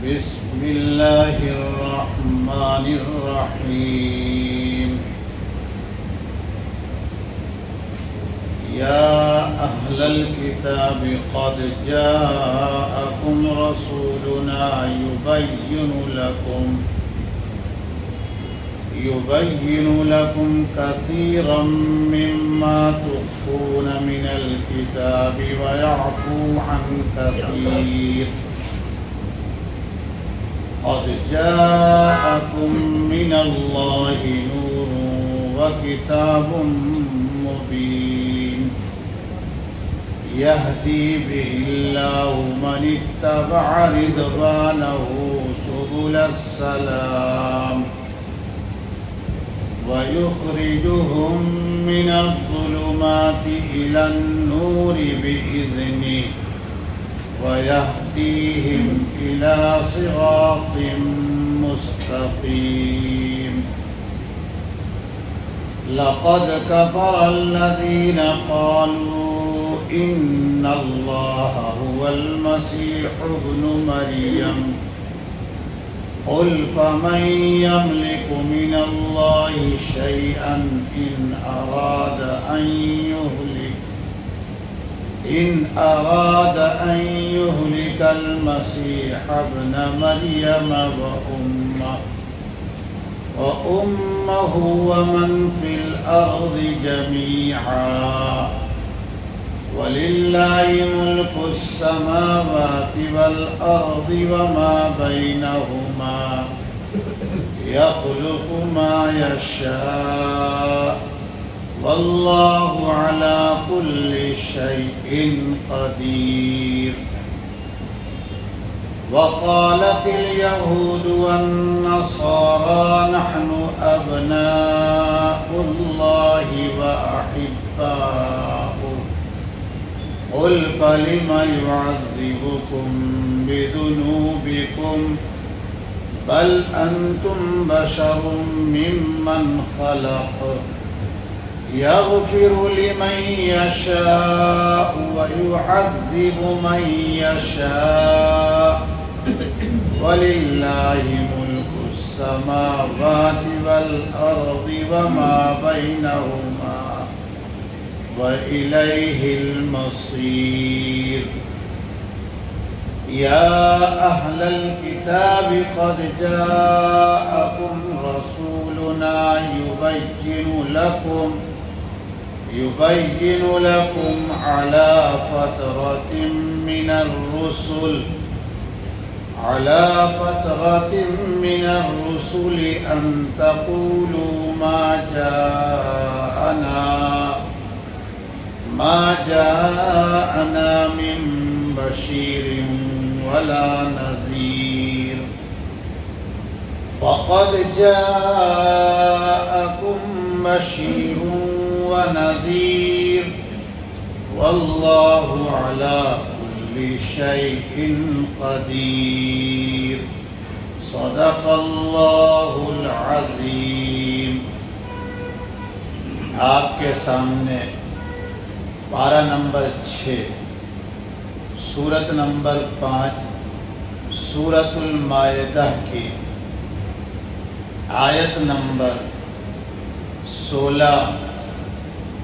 بسم الله الرحمن الرحيم. يا أهل الكتاب قد جاءكم رسولنا يبين لكم كثيرا مما تخفون من الكتاب ويعفو عن كثير. قد جاءكم من الله نور وكتاب مبين يهدي به الله من اتبع رضوانه سبل السلام ويخرجهم من الظلمات إلى النور بإذنه ويهديهم إلى صراط مستقيم. لقد كفر الذين قالوا إن الله هو المسيح ابن مريم قل فمن يملك من الله شيئا إن أراد أن يهلك المسيح ابن مريم وأمه ومن في الأرض جميعا ولله ملك السماوات والأرض وما بينهما يخلق ما يشاء والله على كل شيء قدير. وقالت اليهود والنصارى نحن أبناء الله وأحباؤه قل فلم يعذبكم بذنوبكم بل أنتم بشر ممن خلق يغفر لمن يشاء ويعذب من يشاء ولله ملك السماوات والأرض وما بينهما وإليه المصير. يا أهل الكتاب قد جاءكم رسولنا يبين لكم على فترة من الرسل أن تقولوا ما جاءنا من بشير ولا نذير فقد جاءكم بشير ونذير والله على كل شيء قدير. صدق الله العظيم. آپ کے سامنے پارہ نمبر 6 سورت نمبر 5 سورۃ المائدہ کی آیت نمبر 16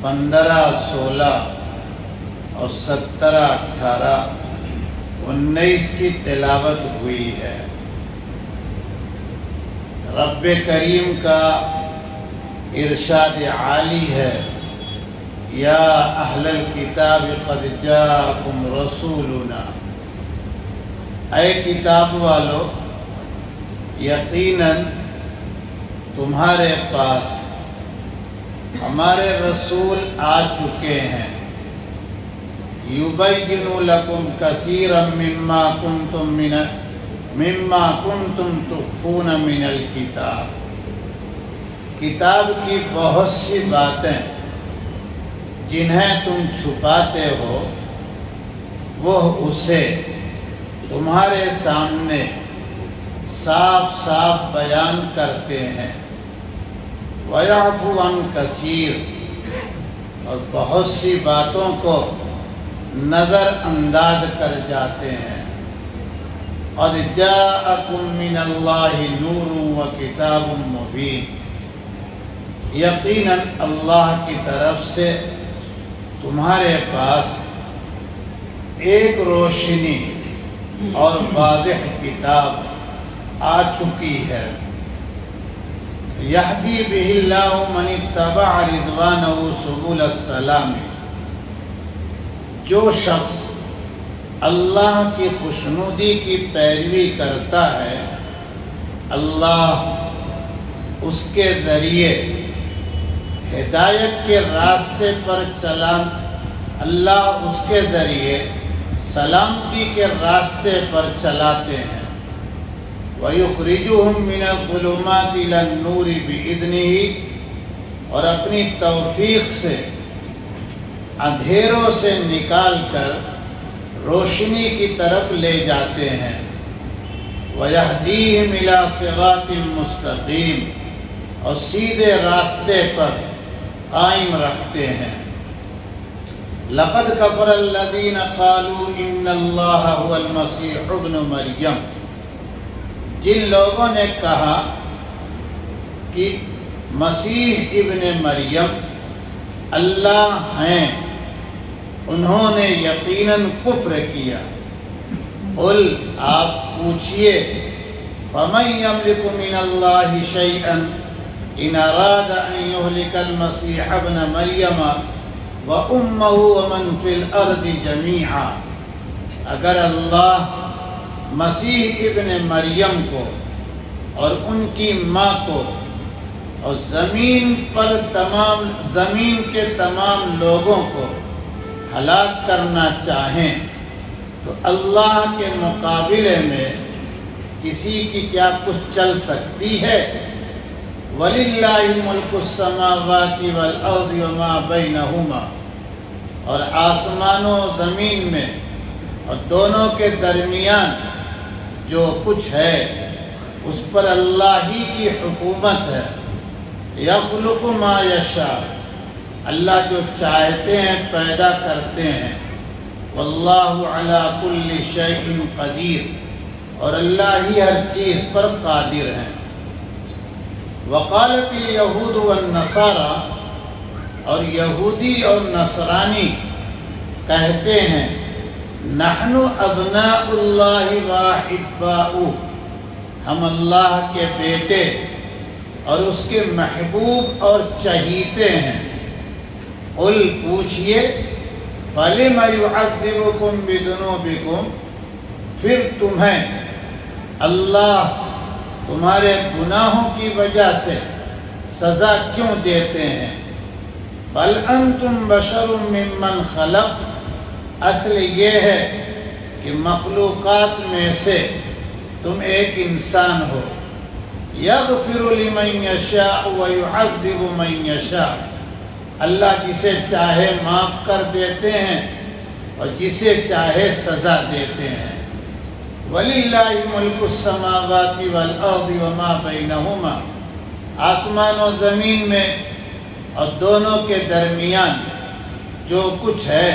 15 16 اور 17 18 19 کی تلاوت ہوئی ہے. رب کریم کا ارشاد عالی ہے یا اہل الکتاب قد جاءکم رسولنا، اے کتاب والو یقیناً تمہارے پاس ہمارے رسول آ چکے ہیں. یبین لکم کثیرا مما کنتم تخفون من الکتاب، کتاب کی بہت سی باتیں جنہیں تم چھپاتے ہو وہ اسے تمہارے سامنے صاف صاف بیان کرتے ہیں. وَيَعْفُو عَنْ كَثِيرٍ، اور بہت سی باتوں کو نظر انداز کر جاتے ہیں. قد جاءکم من اللہ نور و کتاب مبین، یقیناً اللہ کی طرف سے تمہارے پاس ایک روشنی اور واضح کتاب آ چکی ہے۔ یہدی بہ اللہ من اتبع رضوانہ سبل السلام، جو شخص اللہ کی خوشنودی کی پیروی کرتا ہے، اللہ اس کے ذریعے ہدایت کے راستے پر اللہ اس کے ذریعے سلامتی کے راستے پر چلاتے ہیں۔ وَيُخْرِجُهُم مِّنَ الظُّلُمَاتِ إِلَى النُّورِ بِإِذْنِهِ، اور اپنی توفیق سے اندھیروں سے نکال کر روشنی کی طرف لے جاتے ہیں۔ وَيَهْدِيهِمْ إِلَى صِرَاطٍ مُّسْتَقِيمٍ، اور سیدھے راستے پر قائم رکھتے ہیں۔ لَقَدْ كَفَرَ الَّذِينَ قَالُوا إِنَّ اللَّهَ هُوَ الْمَسِيحُ ابْنُ مَرْيَمَ، جن لوگوں نے کہا کہ مسیح ابن مریم اللہ ہیں، انہوں نے یقیناً کفر کیا۔ قل، آپ پوچھئے، فَمَن يَمْلِكُ مِنَ اللَّهِ شَيْئًا إِنْ أَرَادَ أَن يُهْلِكَ الْمَسِيحَ ابْنَ مَرْيَمَ وَأُمَّهُ وَمَن فِي الْأَرْضِ جَمِيعًا، اگر اللہ مسیح ابن مریم کو اور ان کی ماں کو اور زمین کے تمام لوگوں کو ہلاک کرنا چاہیں تو اللہ کے مقابلے میں کسی کی کیا کچھ چل سکتی ہے؟ وَلِلَّهِ مُلْكُ السَّمَاوَاتِ وَالْأَرْضِ وَمَا بَيْنَهُمَا، اور آسمانوں زمین میں اور دونوں کے درمیان جو کچھ ہے اس پر اللہ ہی کی حکومت ہے۔ یخلق ما یشاء، اللہ جو چاہتے ہیں پیدا کرتے ہیں۔ واللہ علی کل شیء قدیر، اور اللہ ہی ہر چیز پر قادر ہے۔ وقالت الیہود والنصارى، اور یہودی اور نصرانی کہتے ہیں، نحن ابناء اللہ واحباؤہ، ہم اللہ کے بیٹے اور اس کے محبوب اور چہیتے ہیں۔ قل، پوچھئے، فَلِمَ يُعَذِّبُكُم بِذُنُوبِكُم، پھر تمہیں اللہ تمہارے گناہوں کی وجہ سے سزا کیوں دیتے ہیں؟ بل انتم بشر ممن خلق، اصل یہ ہے کہ مخلوقات میں سے تم ایک انسان ہو۔ یغفر لمن یشاء ویعذب من یشاء، اللہ جسے چاہے معاف کر دیتے ہیں اور جسے چاہے سزا دیتے ہیں۔ وَلِلَّهِ مُلْكُ السَّمَاوَاتِ وَالْأَرْضِ وَمَا بَيْنَهُمَا، آسمان و زمین میں اور دونوں کے درمیان جو کچھ ہے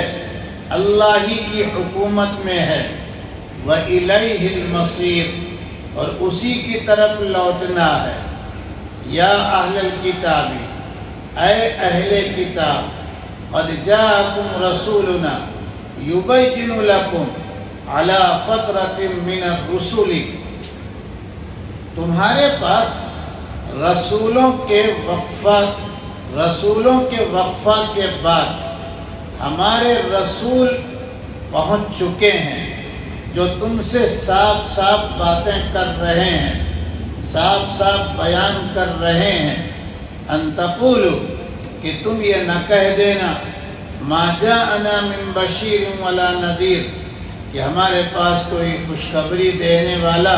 اللہ ہی کی حکومت میں ہے۔ وَإِلَيْهِ الْمَصِيرُ، اور اسی کی طرف لوٹنا ہے۔ یا اہل الکتاب، اے اہل کتاب، قد جاءکم رسولنا یبین لکم علی فترۃ من الرسل، تمہارے پاس رسولوں کے وقفہ کے بعد ہمارے رسول پہنچ چکے ہیں جو تم سے صاف صاف باتیں کر رہے ہیں، صاف صاف بیان کر رہے ہیں۔ ان تقولوا، کہ تم یہ نہ کہہ دینا، ما جاءنا من بشیر ولا نذیر، کہ ہمارے پاس کوئی خوشخبری دینے والا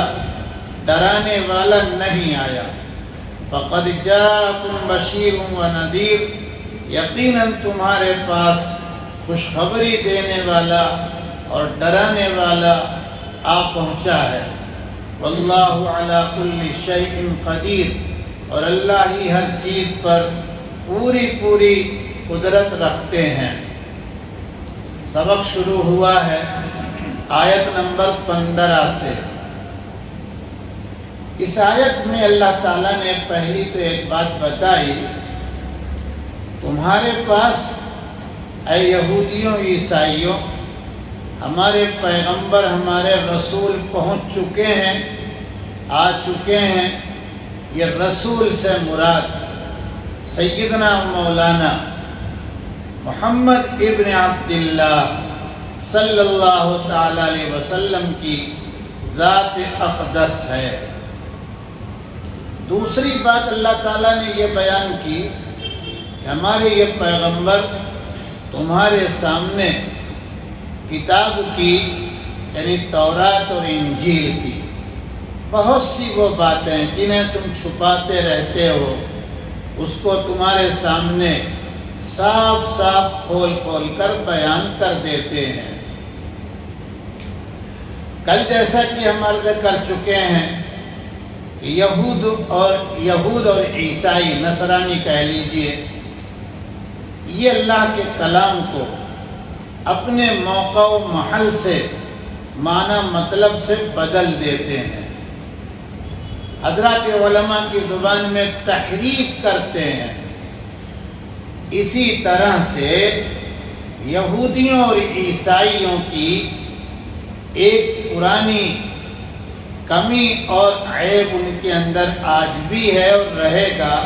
ڈرانے والا نہیں آیا۔ فقد جاءکم بشیر و نذیر، یقیناً تمہارے پاس خوشخبری دینے والا اور ڈرانے والا آ پہنچا ہے۔ واللہ علی کل شیء قدیر، اور اللہ ہی ہر چیز پر پوری قدرت رکھتے ہیں۔ سبق شروع ہوا ہے آیت نمبر 15 سے، اس آیت میں اللہ تعالیٰ نے پہلی تو ایک بات بتائی، تمہارے پاس اے یہودیوں عیسائیوں ہمارے پیغمبر ہمارے رسول پہنچ چکے ہیں، آ چکے ہیں۔ یہ رسول سے مراد سیدنا مولانا محمد ابن عبداللہ صلی اللہ تعالی علیہ وسلم کی ذات اقدس ہے۔ دوسری بات اللہ تعالیٰ نے یہ بیان کی کہ ہمارے یہ پیغمبر تمہارے سامنے کتاب کی یعنی تورات اور انجیل کی بہت سی وہ باتیں جنہیں تم چھپاتے رہتے ہو، اس کو تمہارے سامنے صاف صاف کھول کھول کر بیان کر دیتے ہیں۔ کل جیسا کہ ہم عرض کر چکے ہیں کہ یہود اور عیسائی نصرانی کہہ لیجئے، یہ اللہ کے کلام کو اپنے موقع و محل سے معنی مطلب سے بدل دیتے ہیں، حضرات علماء کی زبان میں تحریف کرتے ہیں۔ اسی طرح سے یہودیوں اور عیسائیوں کی ایک پرانی کمی اور عیب ان کے اندر آج بھی ہے اور رہے گا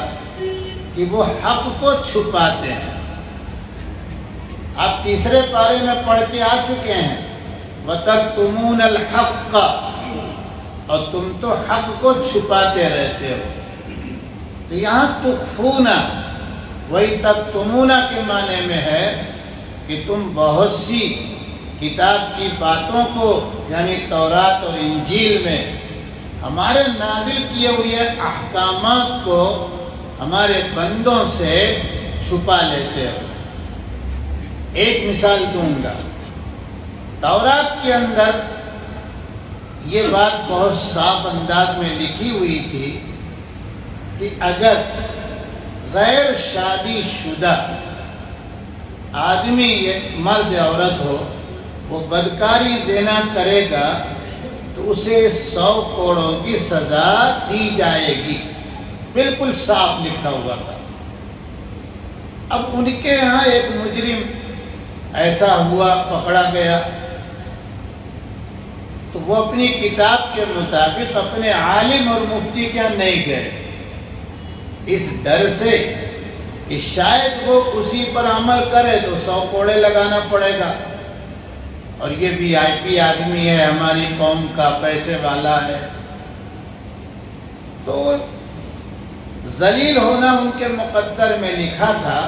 کہ وہ حق کو چھپاتے ہیں۔ آپ تیسرے پارے میں پڑھ کے آ چکے ہیں وَتَكْتُمُونَ الْحَقَّ، اور تم تو حق کو چھپاتے رہتے ہو۔ تو یہاں تخفون وہی تکتمون کے معنی میں ہے کہ تم بہت سی کتاب کی باتوں کو یعنی تورات اور انجیل میں ہمارے نازل کیے ہوئے احکامات کو ہمارے بندوں سے چھپا لیتے ہو۔ ایک مثال دوں گا، تورات کے اندر یہ بات بہت صاف انداز میں لکھی ہوئی تھی کہ اگر غیر شادی شدہ آدمی مرد عورت ہو وہ بدکاری دینا کرے گا تو اسے 100 کوڑوں کی سزا دی جائے گی، بالکل صاف لکھا ہوا تھا۔ اب ان کے ہاں ایک مجرم ایسا ہوا، پکڑا گیا، تو وہ اپنی کتاب کے مطابق اپنے عالم اور مفتی کے یہاں نہیں گئے، اس ڈر سے کہ شاید وہ اسی پر عمل کرے تو 100 کوڑے لگانا پڑے گا، اور یہ VIP آدمی ہے، ہماری قوم کا پیسے والا ہے، تو ذلیل ہونا ان کے مقدر میں لکھا تھا۔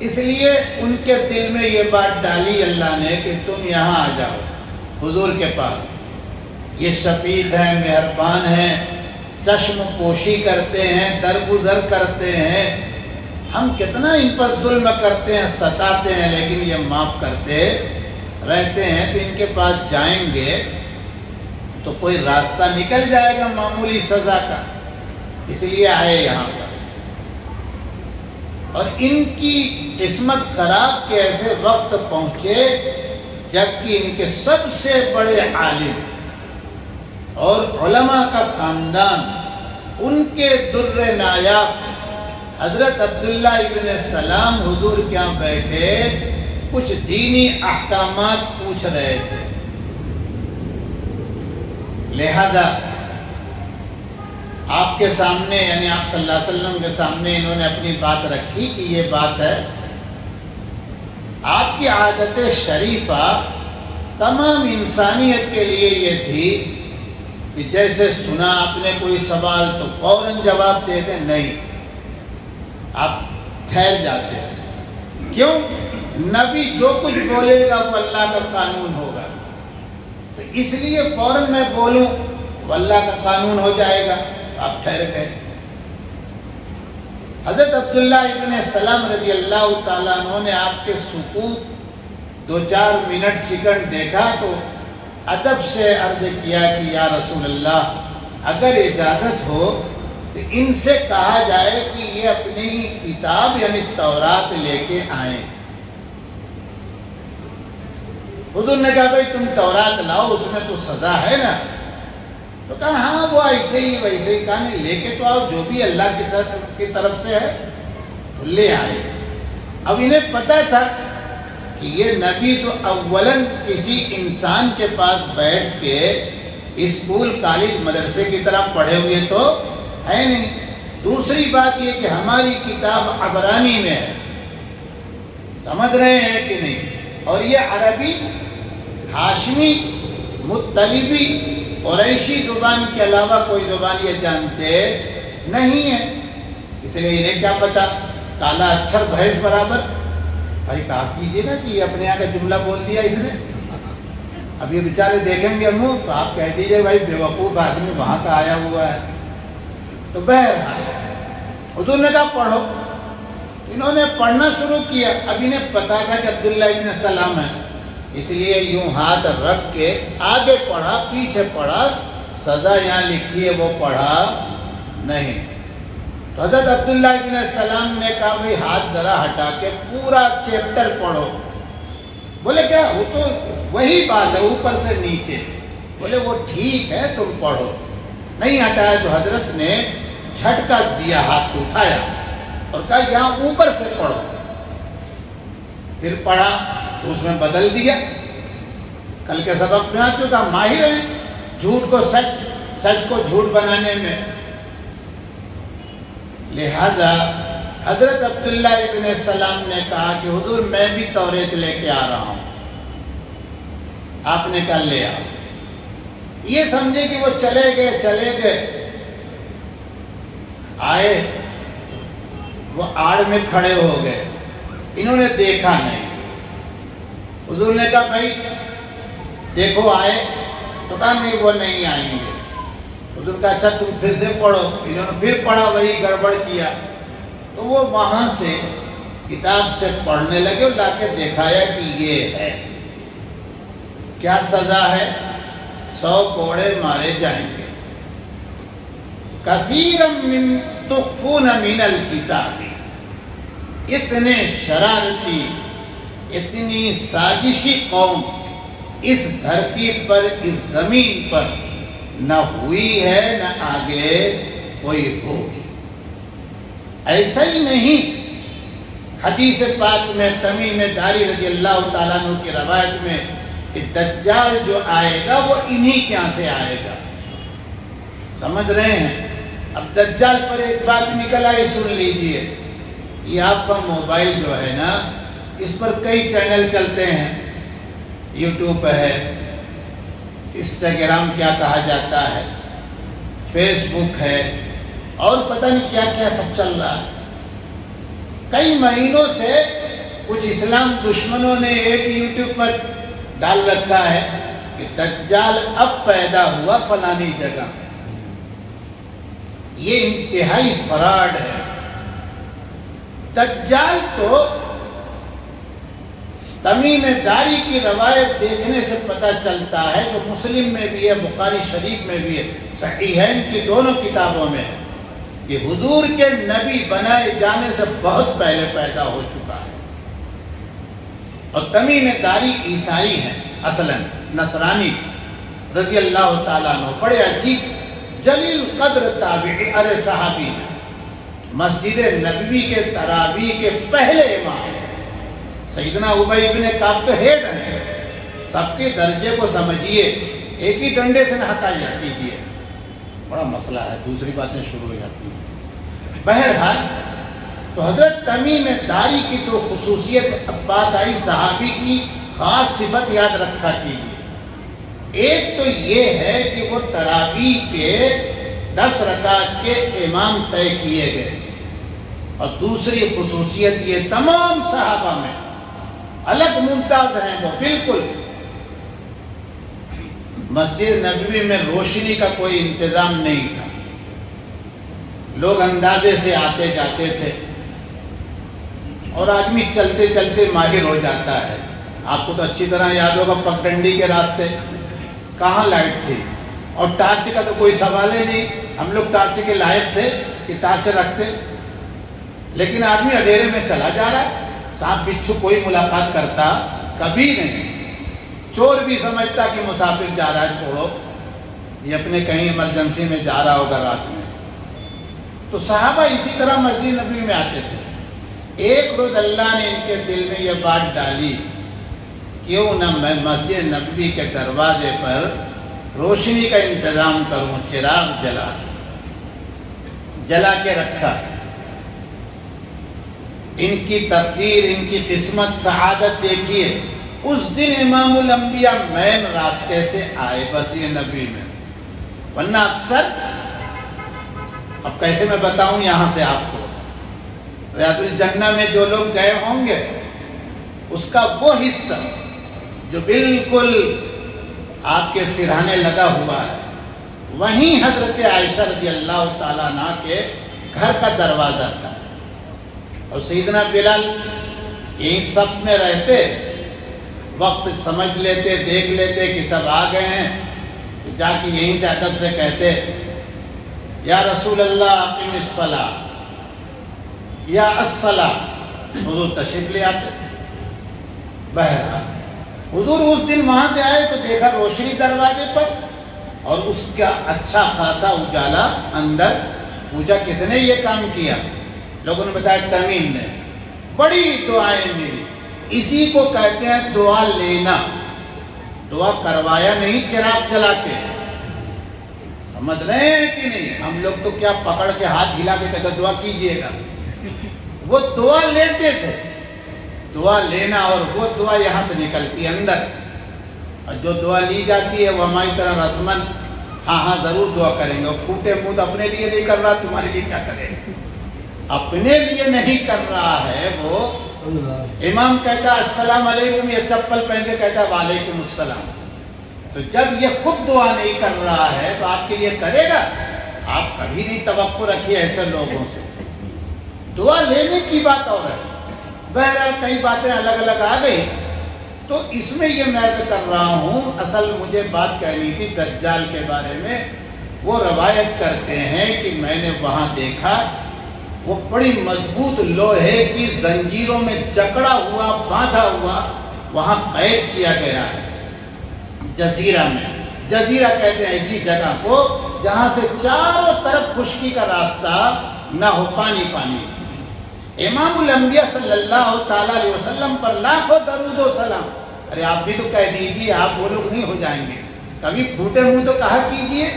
اس لیے ان کے دل میں یہ بات ڈالی اللہ نے کہ تم یہاں آ جاؤ حضور کے پاس، یہ شفیق ہیں، مہربان ہیں، چشم پوشی کرتے ہیں، درگزر کرتے ہیں، ہم کتنا ان پر ظلم کرتے ہیں، ستاتے ہیں، لیکن یہ معاف کرتے رہتے ہیں، تو ان کے پاس جائیں گے تو کوئی راستہ نکل جائے گا معمولی سزا کا، اس لیے آئے یہاں پر۔ اور ان کی قسمت خراب کے ایسے وقت پہنچے جبکہ ان کے سب سے بڑے عالم اور علماء کا خاندان، ان کے در نایاب حضرت عبداللہ ابن سلام حضور کے یہاں بیٹھے کچھ دینی احکامات پوچھ رہے تھے۔ لہذا آپ کے سامنے یعنی آپ صلی اللہ علیہ وسلم کے سامنے انہوں نے اپنی بات رکھی کہ یہ بات ہے، آپ کی عادت شریفہ تمام انسانیت کے لیے یہ تھی کہ جیسے سنا آپ نے کوئی سوال تو فوراً جواب دیتے نہیں، آپ ٹھہر جاتے ہیں۔ کیوں؟ نبی جو کچھ بولے گا وہ اللہ کا قانون ہوگا، تو اس لیے فوراً میں بولوں وہ اللہ کا قانون ہو جائے گا، آپ ٹھہر گئے۔ حضرت عبداللہ ابن سلام رضی اللہ تعالیٰ عنہ نے آپ کے سکوت 2-4 منٹ سیکنڈ دیکھا تو ادب سے عرض کیا کہ یا رسول اللہ اگر اجازت ہو تو ان سے کہا جائے کہ یہ اپنی کتاب یعنی تورات لے کے آئیں۔ حضور نے کہا بھائی تم تورات لاؤ، اس میں تو سزا ہے نا؟ تو کہا ہاں وہ ایسے ہی ویسے ہی، کہا نہیں لے کے تو آؤ، جو بھی اللہ کی طرف سے ہے تو لے آئے۔ اب انہیں پتہ تھا کہ یہ نبی تو اولاً کسی انسان کے پاس بیٹھ کے اسکول کالج مدرسے کی طرح پڑھے ہوئے تو ہے نہیں، دوسری بات یہ کہ ہماری کتاب عبرانی میں ہے، سمجھ رہے ہیں کہ نہیں، اور یہ عربی ہاشمی مطلبی قریشی زبان کے علاوہ کوئی زبان یہ جانتے نہیں ہے، اس لیے انہیں کیا پتا، کالا اچھر بھینس برابر۔ بھائی کہا کیجئے نا کہ یہ اپنے یہاں کا جملہ بول دیا اس نے، اب یہ بیچارے دیکھیں گے ہم تو آپ کہہ دیجئے بھائی بیوقوف آدمی وہاں کا آیا ہوا ہے۔ تو بہرحال حضور نے کہا پڑھو، انہوں نے پڑھنا شروع کیا۔ اب انہیں پتا تھا کہ عبداللہ ابن سلام ہے، اس لیے یوں ہاتھ رکھ کے آگے پڑھا پیچھے پڑھا، سزا یہاں لکھی ہے وہ پڑھا نہیں۔ تو حضرت عبداللہ ابن سلام نے کہا بھئی ہاتھ ذرا ہٹا کے پورا چیپٹر پڑھو۔ بولے کیا، وہ تو وہی بات ہے اوپر سے نیچے۔ بولے وہ ٹھیک ہے تم پڑھو۔ نہیں ہٹایا تو حضرت نے جھٹکا دیا، ہاتھ اٹھایا اور کہا یہاں اوپر سے پڑھو۔ پھر پڑھا تو اس میں بدل دیا۔ کل کے سبق میں آ چکا، ماہر ہیں جھوٹ کو سچ، سچ کو جھوٹ بنانے میں۔ لہذا حضرت عبداللہ ابن سلام نے کہا کہ حضور میں بھی توریت لے کے آ رہا ہوں۔ آپ نے کہا لے آؤ۔ یہ سمجھے کہ وہ چلے گئے آئے، وہ آڑ میں کھڑے ہو گئے، انہوں نے دیکھا نہیں۔ حضور نے کہا بھائی دیکھو آئے، تو کہا نہیں وہ نہیں آئیں گے۔ حضور کہا اچھا تم پھر سے پڑھو۔ انہوں نے پھر پڑھا، وہی گڑبڑ کیا۔ تو وہ وہاں سے کتاب سے پڑھنے لگے اور لا کے دکھایا کہ یہ ہے، کیا سزا ہے، 100 کوڑے مارے جائیں گے۔ کثیرا من تخفون من الکتاب، اتنے شرارتی، اتنی سازشی قوم اس دھرتی پر، اس زمین پر نہ ہوئی ہے نہ آگے کوئی ہوگی۔ ایسا ہی نہیں، حدیث پاک میں تمیم داری رضی اللہ تعالیٰ عنہ کی روایت میں کہ دجال جو آئے گا وہ انہی کے یہاں سے آئے گا۔ سمجھ رہے ہیں؟ اب دجال پر ایک بات نکل آئی، سن لیجئے۔ یہ آپ کا موبائل جو ہے نا، اس پر کئی چینل چلتے ہیں، یوٹیوب ہے، انسٹاگرام کیا کہا جاتا ہے، فیس بک ہے، اور پتہ نہیں کیا کیا سب چل رہا ہے۔ کئی مہینوں سے کچھ اسلام دشمنوں نے ایک یوٹیوب پر ڈال رکھا ہے کہ دجال اب پیدا ہوا فلانی جگہ۔ یہ انتہائی فراڈ ہے۔ دجال تو تمیم داری کی روایت دیکھنے سے پتہ چلتا ہے، جو مسلم میں بھی ہے، بخاری شریف میں بھی ہے، صحیحین کی دونوں کتابوں میں ہے، کہ حضور کے نبی بنائے جانے سے بہت پہلے پیدا ہو چکا ہے۔ اور تمیم داری عیسائی ہیں، اصلاً نصرانی رضی اللہ تعالیٰ عنہ، بڑے عجیب جلیل قدر تابعی، ارے صحابی ہیں، مسجد نبوی کے تراویح کے پہلے امام۔ سیدنا ابی بن کعب تو ہیڈ ہیں، سب کے درجے کو سمجھیے، ایک ہی ڈنڈے سے نہ ہٹایا کیجیے، بڑا مسئلہ ہے، دوسری باتیں شروع ہو جاتی ہیں۔ بہرحال تو حضرت تمیم داری کی تو خصوصیت اب بات آئی، صحابی کی خاص صفت یاد رکھا کیجیے۔ ایک تو یہ ہے کہ وہ تراویح کے 10 رکعت کے امام طے کیے گئے، اور دوسری خصوصیت یہ تمام صحابہ میں الگ ممتاز ہیں، وہ بالکل مسجد نبوی میں روشنی کا کوئی انتظام نہیں تھا، لوگ اندازے سے آتے جاتے تھے، اور آدمی چلتے چلتے ماہر ہو جاتا ہے۔ آپ کو تو اچھی طرح یاد ہوگا پگڈنڈی کے راستے کہاں لائٹ تھی، اور ٹارچ کا تو کوئی سوال ہی نہیں، ہم لوگ ٹارچ کے لائق تھے کہ ٹارچ رکھتے، لیکن آدمی اندھیرے میں چلا جا رہا ہے، سانپ بچھو کوئی ملاقات کرتا کبھی نہیں، چور بھی سمجھتا کہ مسافر جا رہا ہے چھوڑو، یہ اپنے کہیں ایمرجنسی میں جا رہا ہوگا رات میں. تو صحابہ اسی طرح مسجد نبوی میں آتے تھے. ایک روز اللہ نے ان کے دل میں یہ بات ڈالی، کیوں نہ میں مسجد نبوی کے دروازے پر روشنی کا انتظام کروں. چراغ جلا کے رکھا. ان کی تقدیر، ان کی قسمت، سعادت دیکھیے. اس دن امام الانبیاء مین راستے سے آئے مسجد نبوی میں، ورنہ اکثر، اب کیسے میں بتاؤں یہاں سے آپ کو، ریاض الجنہ میں جو لوگ گئے ہوں گے اس کا وہ حصہ جو بالکل آپ کے سرہانے لگا ہوا ہے، وہیں حضرت عائشہ رضی اللہ تعالیٰ عنہ کے گھر کا دروازہ تھا. اور سیدنا بلال یہیں صف میں رہتے، وقت سمجھ لیتے، دیکھ لیتے کہ سب آ گئے ہیں، تو جا کے یہیں سے ادب سے کہتے، یا رسول اللہ اقیم الصلاۃ، یا الصلاۃ. حضور تشریف لے آتے. بہرحال حضور اس دن وہاں سے آئے تو دیکھا روشنی دروازے پر اور اس کا اچھا خاصا اجالا اندر. پوچھا کس نے یہ کام کیا؟ لوگوں نے بتایا تمیم نے. بڑی دعائیں ملی. اسی کو کہتے ہیں دعا لینا. دعا کروایا نہیں چراغ جلا کے. سمجھ رہے ہیں کہ نہیں؟ ہم لوگ تو کیا پکڑ کے ہاتھ ہلا کے کہتے دعا کیجئے گا. وہ دعا لیتے تھے. دعا لینا، اور وہ دعا یہاں سے نکلتی ہے اندر سے. اور جو دعا لی جاتی ہے وہ ہماری طرح رسمن ہاں ضرور دعا کریں گے. اور پھوٹے منہ تو اپنے لیے نہیں کر رہا، تمہارے لیے کیا کرے گا؟ اپنے لیے نہیں کر رہا ہے وہ. امام کہتا ہے السلام علیکم، یہ چپل پہن کے کہتا ہے وعلیکم السلام. تو جب یہ خود دعا نہیں کر رہا ہے تو آپ کے لیے کرے گا؟ آپ کبھی نہیں توقع رکھیے ایسے لوگوں سے. دعا لینے کی بات اور ہے. بہرحال کئی باتیں الگ الگ آ گئی، تو اس میں یہ میں کر رہا ہوں. اصل مجھے بات کہنی تھی دجال کے بارے میں. وہ روایت کرتے ہیں کہ میں نے وہاں دیکھا، وہ بڑی مضبوط لوہے کی زنجیروں میں جکڑا ہوا، باندھا ہوا وہاں قید کیا گیا ہے جزیرہ میں. جزیرہ کہتے ہیں ایسی جگہ کو جہاں سے چاروں طرف خشکی کا راستہ نہ ہو، پانی پانی. امام الانبیاء صلی اللہ تعالیٰ علیہ وسلم پر لاکھوں درود و سلام. ارے آپ بھی تو کہہ دیجیے، آپ وہ لوگ نہیں ہو جائیں گے. کبھی پھوٹے منہ تو کہا کیجیے.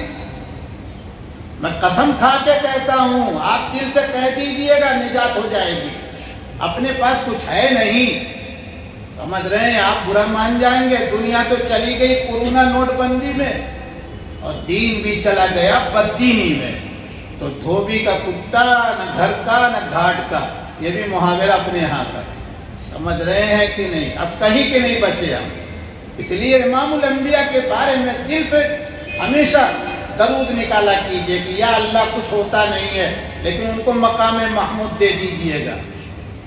میں قسم کھا کے کہتا ہوں، آپ دل سے کہہ دیجیے گا، نجات ہو جائے گی. اپنے پاس کچھ ہے نہیں. سمجھ رہے ہیں؟ آپ برا مان جائیں گے. دنیا تو چلی گئی کورونا نوٹ بندی میں، اور دین بھی چلا گیا بددینی میں. تو دھوبی کا کتا، نہ گھر کا نہ گھاٹ کا. یہ بھی محاورہ اپنے یہاں کا. سمجھ رہے ہیں کہ نہیں؟ اب کہیں کے نہیں بچے ہم. اس لیے امام الانبیاء کے بارے میں دل سے ہمیشہ درود نکالا کیجئے کہ یا اللہ کچھ ہوتا نہیں ہے لیکن ان کو مقام محمود دے دیجئے گا.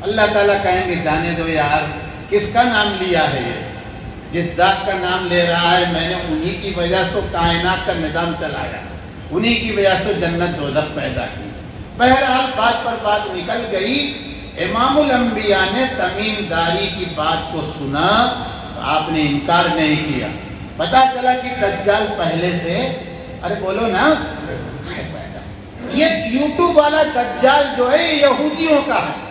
اللہ تعالیٰ کہیں گے جانے دو یار، کس کا نام لیا ہے یہ؟ جس ذات کا نام لے رہا ہے میں نے انہی کی وجہ سے کائنات کا نظام چلایا، انہی کی وجہ سے جنت دوزخ پیدا کی. بہرحال بات پر بات نکل گئی. امام الانبیاء نے تمیم داری کی بات کو سنا تو آپ نے انکار نہیں کیا. پتا چلا کہ دجال پہلے سے، ارے بولو نا، یہ یوٹیوب والا دجال جو ہے یہودیوں کا ہے.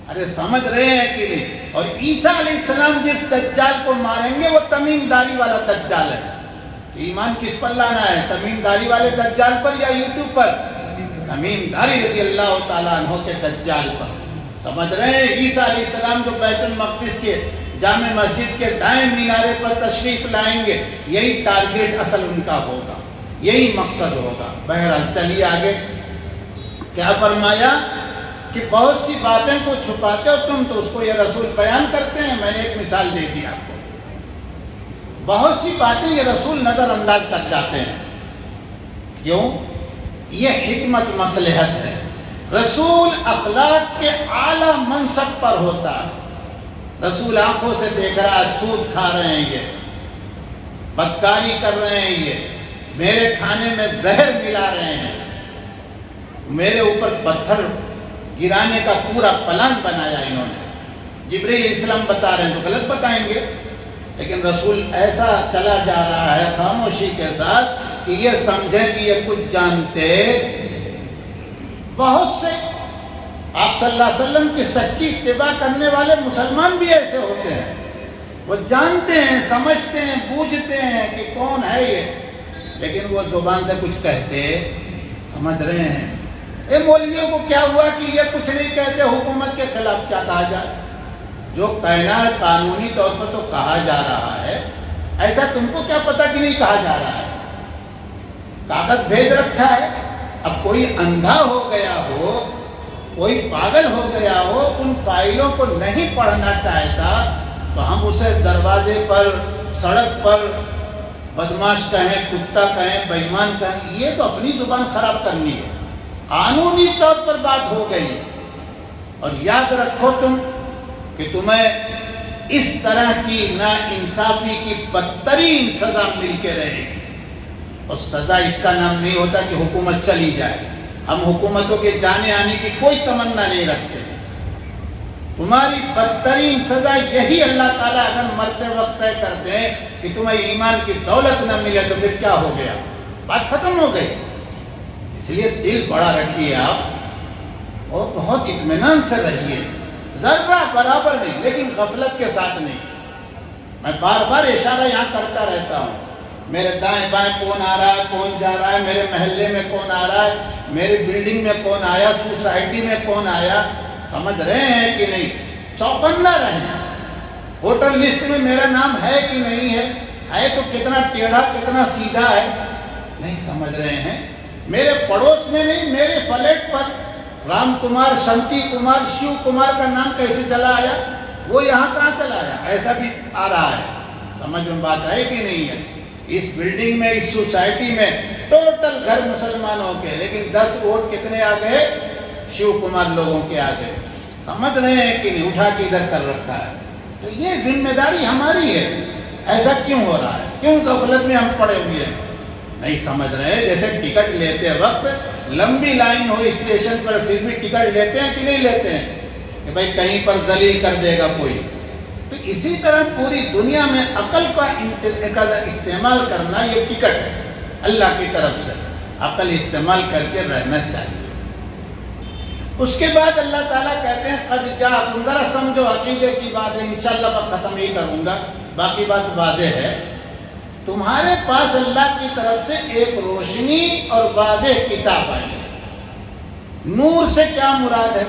ارے سمجھ رہے ہیں کہ نہیں؟ اور عیسیٰ علیہ السلام جس دجال کو ماریں گے وہ تمیم داری والا دجال ہے. ایمان کس پر لانا ہے؟ تمیم داری والے دجال پر یا یوٹیوب پر؟ تمیم داری رضی اللہ تعالیٰ عنہ کے دجال پر. سمجھ رہے ہیں؟ عیسیٰ علیہ السلام جو بیت المقدس کے جامع مسجد کے دائیں مینارے پر تشریف لائیں گے، یہی ٹارگیٹ اصل ان کا ہوگا، یہی مقصد ہوگا. بہرحال چلیے آگے. کیا فرمایا کہ بہت سی باتیں کو چھپاتے ہو تم، تو اس کو یہ رسول بیان کرتے ہیں. میں نے ایک مثال دے دی آپ کو. بہت سی باتیں یہ رسول نظر انداز کر جاتے ہیں. کیوں؟ یہ حکمت مصلحت ہے. رسول اخلاق کے اعلیٰ منصب پر ہوتا ہے. رسول آنکھوں سے دیکھ رہا ہے سود کھا رہے ہیں یہ، بدکاری کر رہے ہیں یہ، میرے کھانے میں زہر ملا رہے ہیں، میرے اوپر پتھر گرانے کا پورا پلان بنایا انہوں نے. جبریل علیہ السلام بتا رہے ہیں تو غلط بتائیں گے، لیکن رسول ایسا چلا جا رہا ہے خاموشی کے ساتھ کہ یہ سمجھیں کہ یہ کچھ جانتے. بہت سے آپ صلی اللہ علیہ وسلم کی سچی اتباع کرنے والے مسلمان بھی ایسے ہوتے ہیں. وہ جانتے ہیں، سمجھتے ہیں، بوجھتے ہیں کہ کون ہے یہ، لیکن وہ زبان سے کچھ کہتے سمجھ رہے ہیں. اے مولویوں کو کیا ہوا کہ یہ کچھ نہیں کہتے، حکومت کے خلاف کیا کہا جائے؟ جو کہنا ہے قانونی طور پر تو کہا جا رہا ہے، ایسا تم کو کیا پتا کہ نہیں کہا جا رہا ہے؟ کاغذ بھیج رکھا ہے. اب کوئی اندھا ہو گیا ہو، کوئی پاگل ہو گیا ہو، ان فائلوں کو نہیں پڑھنا چاہتا، تو ہم اسے دروازے پر، سڑک پر بدماش کہیں، کتا کہیں، بے ایمان کہیں، یہ تو اپنی زبان خراب کرنی ہے. قانونی طور پر بات ہو گئی. اور یاد رکھو تم کہ تمہیں اس طرح کی ناانصافی کی بدترین سزا مل کے رہے گی. اور سزا اس کا نام نہیں ہوتا کہ حکومت چلی جائے. ہم حکومتوں کے جانے آنے کی کوئی تمنا نہیں رکھتے. تمہاری بدترین سزا یہی اللہ تعالیٰ اگر مرتے وقت طے کر دیں کہ تمہیں ایمان کی دولت نہ ملے تو پھر کیا ہو گیا؟ بات ختم ہو گئی. اس لیے دل بڑا رکھیے آپ، اور بہت اطمینان سے رہیے. ذرہ برابر نہیں، لیکن غفلت کے ساتھ نہیں. میں بار بار اشارہ یہاں کرتا رہتا ہوں. میرے دائیں بائیں کون آ رہا ہے، کون جا رہا ہے، میرے محلے میں کون آ رہا ہے، میری بلڈنگ میں کون آیا، سوسائٹی میں کون آیا، سمجھ رہے ہیں کہ نہیں؟ چوکنا رہیں. ووٹر لسٹ میں میرا نام ہے کہ نہیں ہے تو کتنا ٹیڑھا کتنا سیدھا ہے، نہیں سمجھ رہے ہیں؟ میرے پڑوس میں نہیں، میرے فلیٹ پر رام کمار، شنتی کمار، شیو کمار کا نام کیسے چلا آیا؟ وہ یہاں کہاں چلا آیا؟ ایسا بھی آ رہا ہے. سمجھ میں بات ہے کہ نہیں ہے؟ اس بلڈنگ میں، اس سوسائٹی میں ٹوٹل گھر مسلمانوں کے، لیکن 10 ووٹ کتنے آ گئے؟ شیو کمار لوگوں کے آ گئے. سمجھ رہے ہیں کہ نہیں؟ اٹھا کے ادھر کر رکھا ہے. تو یہ ذمہ داری ہماری ہے. ایسا کیوں ہو رہا ہے؟ کیوں غفلت میں ہم پڑے ہوئے ہیں؟ نہیں سمجھ رہے. جیسے ٹکٹ لیتے وقت لمبی لائن ہو اسٹیشن پر، پھر بھی ٹکٹ لیتے ہیں کہ نہیں لیتے ہیں کہ بھائی کہیں پر ذلیل کر دے گا کوئی. تو اسی طرح پوری دنیا میں عقل کا استعمال کرنا یہ ٹکٹ ہے اللہ کی طرف سے. عقل استعمال کر کے رہنا چاہیے. اس کے بعد اللہ تعالیٰ کہتے ہیں قد جاءکم، ذرا سمجھو عقیدے کی بات ہے، انشاءاللہ میں ختم ہی کروں گا، باقی بات واضح ہے. تمہارے پاس اللہ کی طرف سے ایک روشنی اور واضح کتاب آئی ہے. نور سے کیا مراد ہے؟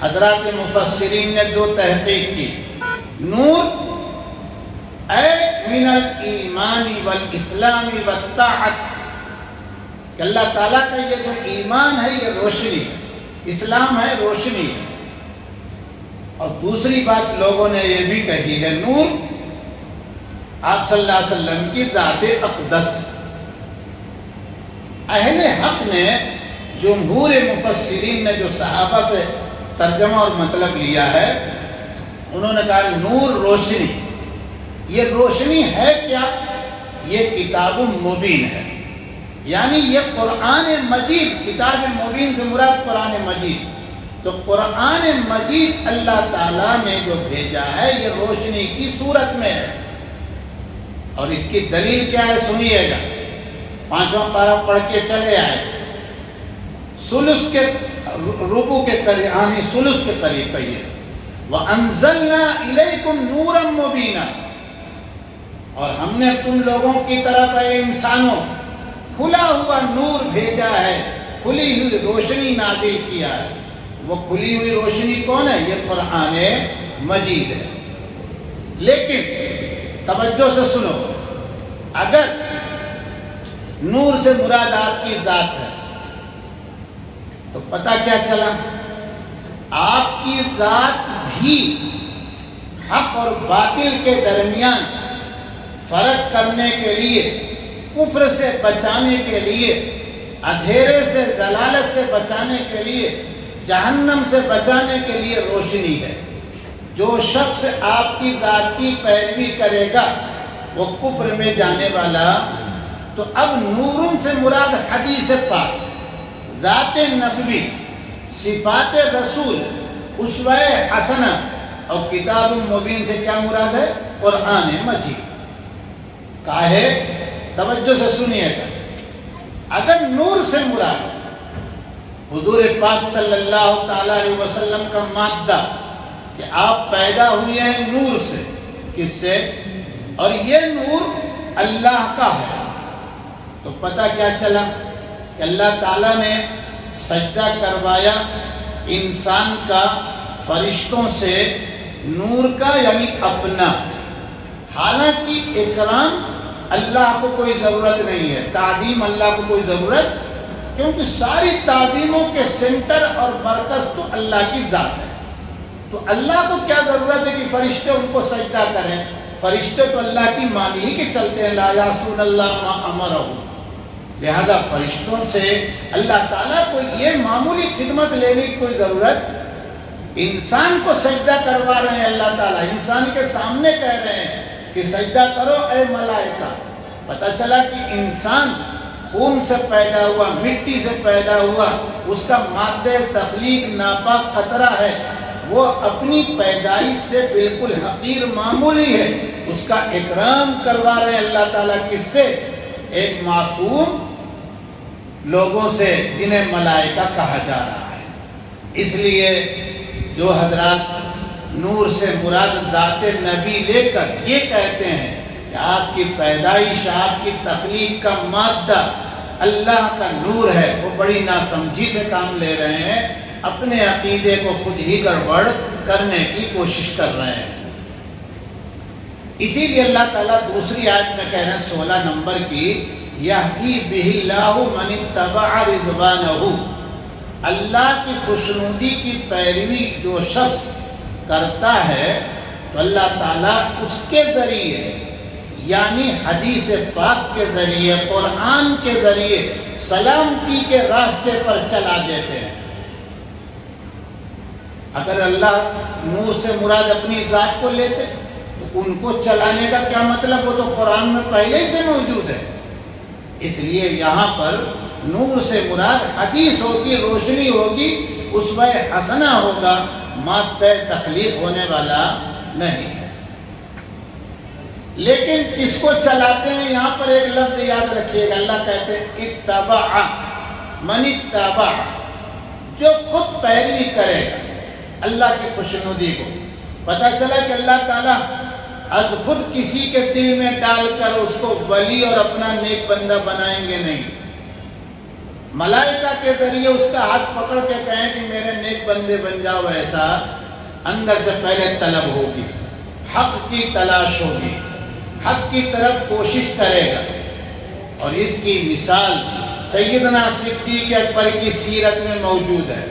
حضرات مفسرین نے 2 تحقیق کی. نور اے من الایمان والاسلام والطاعت، کہ اللہ تعالیٰ کا یہ جو ایمان ہے یہ روشنی ہے، اسلام ہے روشنی ہے. اور دوسری بات لوگوں نے یہ بھی کہی ہے، نور آپ صلی اللہ علیہ وسلم کی ذات اقدس. اہل حق نے، جمہور مفسرین نے جو صحابہ سے ترجمہ اور مطلب لیا ہے، انہوں نے کہا نور روشنی. یہ روشنی ہے کیا؟ یہ کتاب مبین ہے، یعنی یہ قرآن مجید. کتاب مبین سے مراد قرآن مجید. تو قرآن مجید اللہ تعالیٰ نے جو بھیجا ہے یہ روشنی کی صورت میں ہے. اور اس کی دلیل کیا ہے سنیے گا. 5واں پارہ پڑھ کے چلے آئے. سلس کے ربع کے قریب، یعنی سلس کے قریب کہیے وَأَنزَلْنَا إِلَيْكُمْ نُورًا مُبِينًا، اور ہم نے تم لوگوں کی طرف اے انسانوں کھلا ہوا نور بھیجا ہے، کھلی ہوئی روشنی نازل کیا ہے. وہ کھلی ہوئی روشنی کون ہے؟ یہ قرآن مجید ہے. لیکن توجہ سے سنو، اگر نور سے مراد آپ کی ذات ہے تو پتہ کیا چلا؟ آپ کی ذات بھی حق اور باطل کے درمیان فرق کرنے کے لیے، کفر سے بچانے کے لیے، اندھیرے سے، ضلالت سے بچانے کے لیے، جہنم سے بچانے کے لیے روشنی ہے. جو شخص آپ کی ذات کی پیروی کرے گا وہ کفر میں جانے والا. تو اب نورن سے مراد حدیث پاک، ذات نبوی، صفات رسول، اسوہ حسنہ. اور کتاب مبین سے کیا مراد ہے؟ قرآن مجید. کاہے توجہ سے سنیے گا. اگر نور سے مراد حضور پاک صلی اللہ تعالیٰ علیہ وسلم کا مادہ کہ آپ پیدا ہوئے ہیں نور سے، کس سے؟ اور یہ نور اللہ کا ہے، تو پتہ کیا چلا کہ اللہ تعالیٰ نے سجدہ کروایا انسان کا فرشتوں سے نور کا، یعنی اپنا. حالانکہ اکرام اللہ کو کوئی ضرورت نہیں ہے، تعظیم اللہ کو کوئی ضرورت، کیونکہ ساری تعظیموں کے سینٹر اور مرکز تو اللہ کی ذات ہے. تو اللہ کو کیا ضرورت ہے کہ فرشتے ان کو سجدہ کریں؟ فرشتے تو اللہ کی مانی ہی کے چلتے ہیں، لا یعصون اللہ ما امرہ. لہذا فرشتوں سے اللہ تعالیٰ کو یہ معمولی خدمت لینے کی کوئی ضرورت. انسان کو سجدہ کروا رہے ہیں اللہ تعالیٰ، انسان کے سامنے کہہ رہے ہیں کہ سجدہ کرو اے ملائکہ. پتہ چلا کہ انسان خون سے پیدا ہوا، مٹی سے پیدا ہوا، اس کا مادہ تخلیق ناپاک قطرہ ہے، وہ اپنی پیدائش سے بالکل حقیر معمولی ہے. اس کا اکرام کروا رہے ہیں اللہ تعالیٰ کس سے؟ ایک معصوم لوگوں سے جنہیں ملائکہ کہا جا رہا ہے. اس لیے جو حضرات نور سے مراد ذات نبی لے کر یہ کہتے ہیں کہ آپ کی پیدائش، آپ کی تخلیق کا مادہ اللہ کا نور ہے، وہ بڑی ناسمجھی سے کام لے رہے ہیں، اپنے عقیدے کو خود ہی گڑبڑ کرنے کی کوشش کر رہے ہیں. اسی لیے اللہ تعالیٰ دوسری آیت میں کہہ رہے ہیں 16 نمبر کی، یہدی بہ اللہ من اتبع رضوانہ. اللہ کی خوشنودی کی پیروی جو شخص کرتا ہے تو اللہ تعالیٰ اس کے ذریعے، یعنی حدیث پاک کے ذریعے، قرآن کے ذریعے سلامتی کے راستے پر چلا دیتے ہیں. اگر اللہ نور سے مراد اپنی ذات کو لیتے تو ان کو چلانے کا کیا مطلب؟ وہ تو قرآن میں پہلے ہی سے موجود ہے. اس لیے یہاں پر نور سے مراد حدیث ہوگی، روشنی ہوگی، اسوہ حسنہ ہوگا، مادہ تخلیق ہونے والا نہیں ہے. لیکن کس کو چلاتے ہیں؟ یہاں پر ایک لفظ یاد رکھیے گا، اللہ کہتے ہیں اتبع، من اتبع، جو خود پیروی کرے گا اللہ کی خوشنودی کو. پتہ چلا کہ اللہ تعالیٰ از خود کسی کے دل میں ڈال کر اس کو ولی اور اپنا نیک بندہ بنائیں گے نہیں. ملائکہ کے ذریعے اس کا ہاتھ پکڑ کے کہیں کہ میرے نیک بندے بن جاؤ، ایسا اندر سے پہلے طلب ہوگی، حق کی تلاش ہوگی، حق کی طرف کوشش کرے گا. اور اس کی مثال سیدنا صدیق اکبر کی سیرت میں موجود ہے.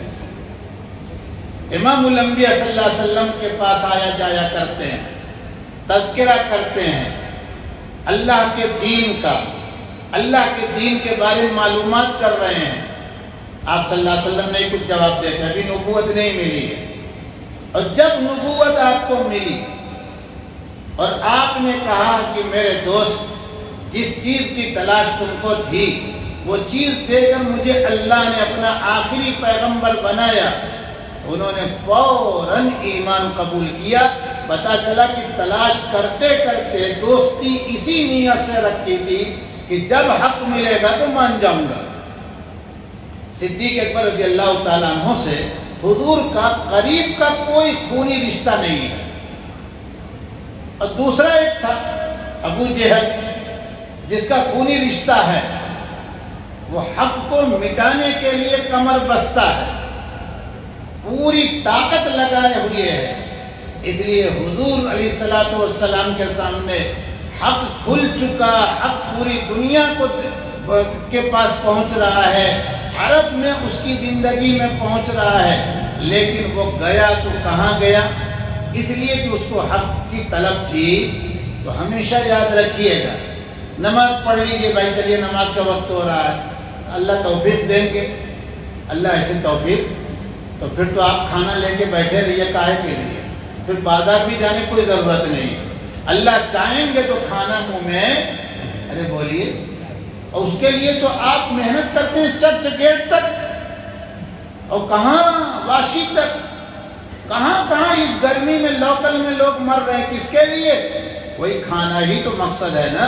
امام الانبیاء صلی اللہ علیہ وسلم کے پاس آیا جایا کرتے ہیں، تذکرہ کرتے ہیں اللہ کے دین کا، اللہ کے دین کے بارے میں معلومات کر رہے ہیں. آپ صلی اللہ علیہ وسلم نے کچھ جواب دیتے، ابھی نبوت نہیں ملی ہے. اور جب نبوت آپ کو ملی اور آپ نے کہا کہ میرے دوست جس چیز کی تلاش تم کو تھی وہ چیز دے کر مجھے اللہ نے اپنا آخری پیغمبر بنایا، انہوں نے فوراً ایمان قبول کیا. پتہ چلا کہ تلاش کرتے کرتے دوستی اسی نیت سے رکھی تھی کہ جب حق ملے گا تو مان جاؤں گا. صدیق اکبر رضی اللہ تعالیٰ عنہ سے حضور کا قریب کا کوئی خونی رشتہ نہیں ہے. اور دوسرا ایک تھا ابو جہل جس کا خونی رشتہ ہے، وہ حق کو مٹانے کے لیے کمر بستہ ہے، پوری طاقت لگائے ہوئے ہے. اس لیے حضور علیہ السلام کے سامنے حق کھل چکا، حق پوری دنیا کے پاس پہنچ رہا ہے، عرب میں اس کی زندگی میں پہنچ رہا ہے. لیکن وہ گیا تو کہاں گیا؟ اس لیے کہ اس کو حق کی طلب تھی. تو ہمیشہ یاد رکھیے گا، نماز پڑھ لیجئے بھائی، چلیے نماز کا وقت ہو رہا ہے، اللہ توفیق دیں گے. اللہ ایسے توفیق، تو پھر تو آپ کھانا لے کے بیٹھے رہیے کاہے کے لیے؟ پھر بازار بھی جانے کوئی ضرورت نہیں. اللہ چاہیں گے تو کھانا منہ میں، ارے بولیے. اور اس کے لیے تو آپ محنت کرتے ہیں چرچ گیٹ تک، اور کہاں واشی تک، کہاں اس گرمی میں لوکل میں لوگ مر رہے ہیں. کس کے لیے؟ وہی کھانا ہی تو مقصد ہے نا.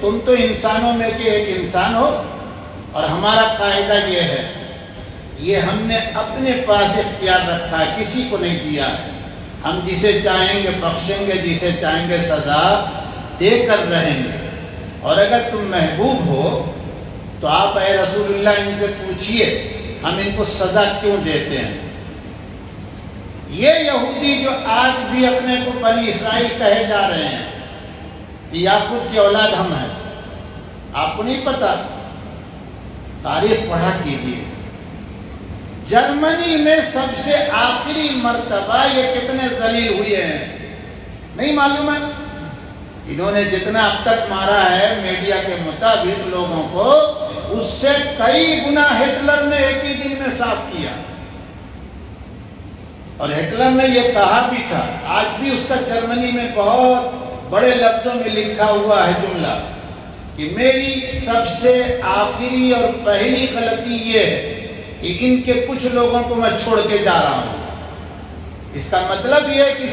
تم تو انسانوں میں کے ایک انسان ہو، اور ہمارا قاعدہ یہ ہے، یہ ہم نے اپنے پاس اختیار رکھا ہے، کسی کو نہیں دیا ہے۔ ہم جسے چاہیں گے بخشیں گے، جسے چاہیں گے سزا دے کر رہیں گے۔ اور اگر تم محبوب ہو تو آپ اے رسول اللہ ان سے پوچھئے ہم ان کو سزا کیوں دیتے ہیں۔ یہ یہودی جو آج بھی اپنے کو بنی اسرائیل کہے جا رہے ہیں کہ یعقوب کی اولاد ہم ہیں، آپ کو نہیں پتا؟ تاریخ پڑھا کیجیے۔ جرمنی میں سب سے آخری مرتبہ یہ کتنے ذلیل ہوئے ہیں نہیں معلوم ہے؟ انہوں نے جتنا اب تک مارا ہے میڈیا کے مطابق لوگوں کو، اس سے کئی گنا ہٹلر نے ایک ہی دن میں صاف کیا۔ اور ہٹلر نے یہ کہا بھی تھا، آج بھی اس کا جرمنی میں بہت بڑے لفظوں میں لکھا ہوا ہے جملہ، کہ میری سب سے آخری اور پہلی غلطی یہ ہے کہ ان کے کچھ لوگوں کو میں چھوڑ کے جا رہا ہوں۔ اس کا مطلب یہ ہے کہ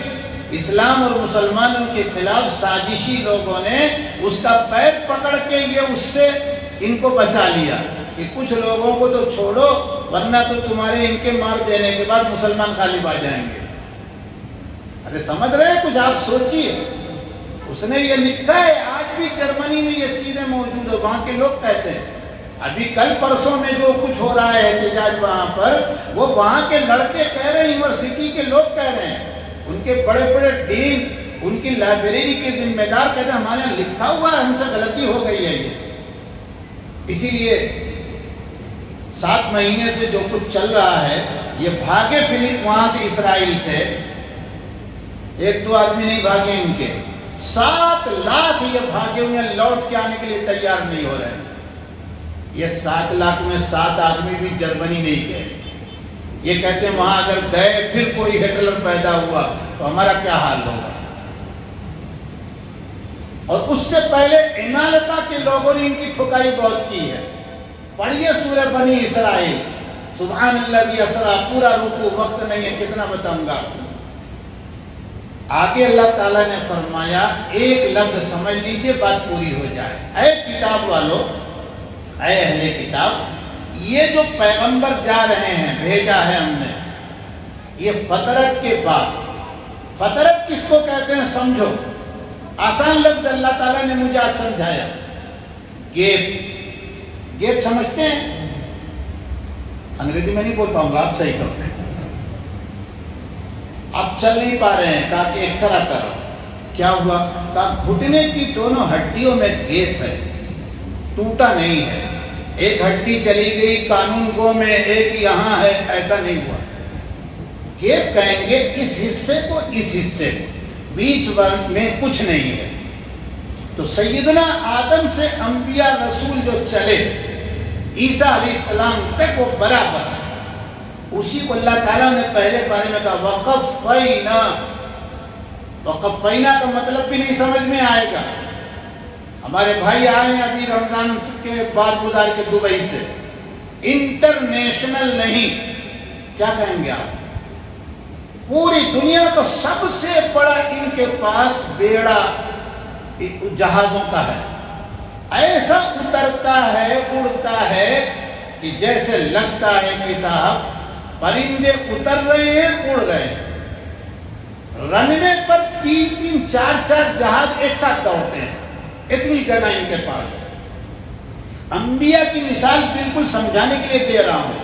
اسلام اور مسلمانوں کے خلاف سازشی لوگوں نے اس کا پیر پکڑ کے یہ اس سے ان کو بچا لیا کہ کچھ لوگوں کو تو چھوڑو، ورنہ تو تمہارے ان کے مار دینے کے بعد مسلمان غالب آ جائیں گے۔ ارے سمجھ رہے ہیں کچھ؟ آپ سوچئے، اس نے یہ لکھا ہے، آج بھی جرمنی میں یہ چیزیں موجود ہیں، وہاں کے لوگ کہتے ہیں۔ ابھی کل پرسوں میں جو کچھ ہو رہا ہے احتجاج وہاں پر، وہ وہاں کے لڑکے کہہ رہے ہیں، یونیورسٹی کے لوگ کہہ رہے ہیں، ان کے بڑے بڑے ڈین، ان کی لائبریری کے ذمہ دار کہتے ہیں ہمارے یہاں لکھا ہوا ہے، ہم سے غلطی ہو گئی ہے یہ۔ اسی لیے 7 مہینے سے جو کچھ چل رہا ہے، یہ بھاگے فلسطین وہاں سے، اسرائیل سے 1-2 آدمی نہیں بھاگے، ان کے 7 لاکھ یہ بھاگے ہوئے ہیں، لوٹ کے آنے کے لیے تیار نہیں ہو رہے ہیں۔ یہ 7 لاکھ میں 7 آدمی بھی جرمنی نہیں گئے۔ یہ کہتے ہیں وہاں اگر گئے پھر کوئی ہٹلر پیدا ہوا تو ہمارا کیا حال ہوگا۔ اور اس سے پہلے امالتا کے لوگوں نے ان کی ٹھکائی بہت کی ہے۔ پڑھیے سورہ بنی اسرائیل، سبحان اللہ اسرا، پورا رکوع، وقت نہیں ہے کتنا بتاؤں گا۔ آگے اللہ تعالیٰ نے فرمایا، ایک لفظ سمجھ لیجئے بات پوری ہو جائے۔ اے کتاب والو، اے اہل کتاب، یہ جو پیغمبر جا رہے ہیں، بھیجا ہے ہم نے، یہ فطرت کے بعد، فطرت کس کو کہتے ہیں سمجھو، آسان لفظ اللہ تعالیٰ نے مجھے آج سمجھایا۔ گیپ، گیپ سمجھتے ہیں؟ انگریزی میں نہیں بول پاؤں گا، آپ صحیح کرو۔ آپ چل نہیں پا رہے ہیں، کہا کہ ایکسرا کرو۔ کیا ہوا؟ کہا گھٹنے کی دونوں ہڈیوں میں گیپ ہے، ٹوٹا نہیں ہے، ایک ہڈی چلی گئی قانون گو میں، ایک یہاں ہے، ایسا نہیں ہوا۔ گیپ کہیں گے اس حصے کو اس حصے کو، بیچ میں کچھ نہیں ہے۔ تو سیدنا آدم سے انبیاء رسول جو چلے عیسیٰ علیہ السلام تک، وہ برابر، اسی کو اللہ تعالیٰ نے پہلے بارے میں کہا وَقَفَّيْنَا۔ وَقَفَّيْنَا کا مطلب بھی نہیں سمجھ میں آئے گا۔ ہمارے بھائی آئے ہیں ابھی رمضان کے بعد گزار کے دبئی سے، انٹرنیشنل نہیں، کیا کہیں گے آپ؟ پوری دنیا کا سب سے بڑا ان کے پاس بیڑا جہازوں کا ہے، ایسا اترتا ہے، اڑتا ہے کہ جیسے لگتا ہے کہ صاحب پرندے اتر رہے ہیں، اڑ رہے ہیں۔ رن وے پر 3-3 4-4 جہاز ایک ساتھ دوڑتے ہیں، اتنی جگہ ان کے پاس ہے۔ انبیاء کی مثال بالکل سمجھانے کے لیے دے رہا ہوں۔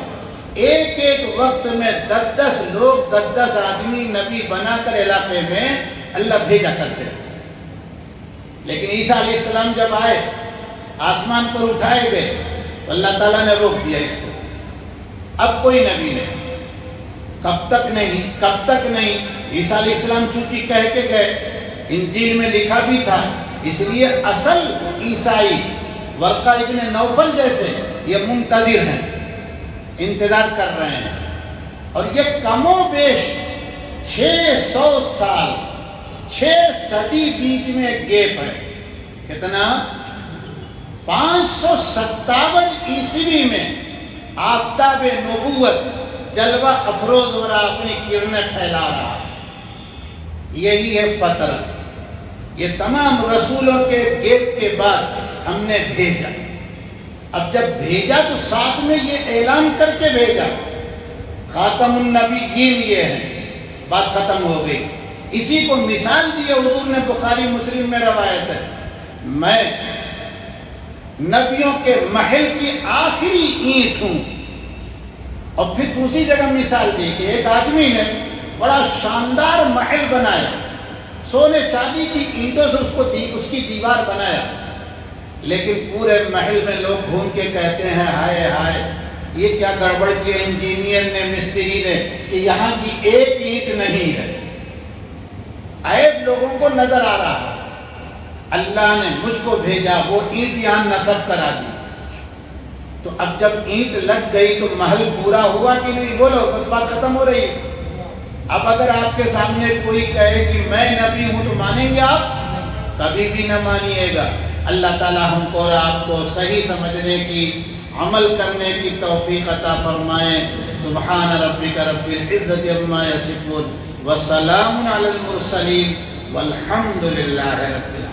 ایک ایک وقت میں 10 لوگ، 10 آدمی نبی بنا کر علاقے میں اللہ بھیجا کرتے تھے۔ لیکن عیسیٰ علیہ السلام جب آئے، آسمان پر اٹھائے گئے، تو اللہ تعالیٰ نے روک دیا اس کو، اب کوئی نبی نہیں۔ کب تک نہیں، کب تک نہیں؟ عیسیٰ علیہ السلام چونکہ کہہ کے گئے، انجیل میں لکھا بھی تھا، اس لیے اصل عیسائی ورقہ ابن نوفل جیسے یہ منتظر ہیں، انتظار کر رہے ہیں۔ اور یہ کم و بیش 600 سال، 6 صدی بیچ میں گیپ ہے۔ کتنا؟ 557 عیسوی میں آفتاب نبوت جلوہ افروز ہو رہا، اپنی کرنیں پھیلا رہا ہے۔ یہی ہے فطرت۔ یہ تمام رسولوں کے گیپ کے بعد ہم نے بھیجا. اب جب بھیجا تو ساتھ میں یہ اعلان کر کے بھیجا خاتم النبیین یہ ہے. بات ختم ہو گئی. اسی کو مثال دی حضور نے, بخاری مسلم میں روایت ہے, میں نبیوں کے محل کی آخری اینٹ ہوں. اور پھر دوسری جگہ مثال دی کہ ایک آدمی نے بڑا شاندار محل بنایا, سونے چاندی کی اینٹوں سے اس کی دیوار بنایا, لیکن پورے محل میں لوگ گھوم کے کہتے ہیں ہائے ہائے یہ کیا گڑبڑ کی انجینئر نے, مستری نے, کہ یہاں کی ایک اینٹ نہیں ہے. عیب لوگوں کو نظر آ رہا ہے. اللہ نے مجھ کو بھیجا, وہ اینٹ یہاں نصب کرا دی. تو اب جب اینٹ لگ گئی تو محل پورا ہوا کہ نہیں؟ بولو, بس بات ختم ہو رہی ہے. اب اگر آپ کے سامنے کوئی کہے کہ میں نبی ہوں تو مانیں گے آپ؟ کبھی بھی نہ مانیے گا. اللہ تعالی ہم کو اور آپ کو صحیح سمجھنے کی, عمل کرنے کی توفیق عطا فرمائے. سبحان ربک رب العزت عما یصفون وسلام علی المرسلین والحمد للہ رب العالمین.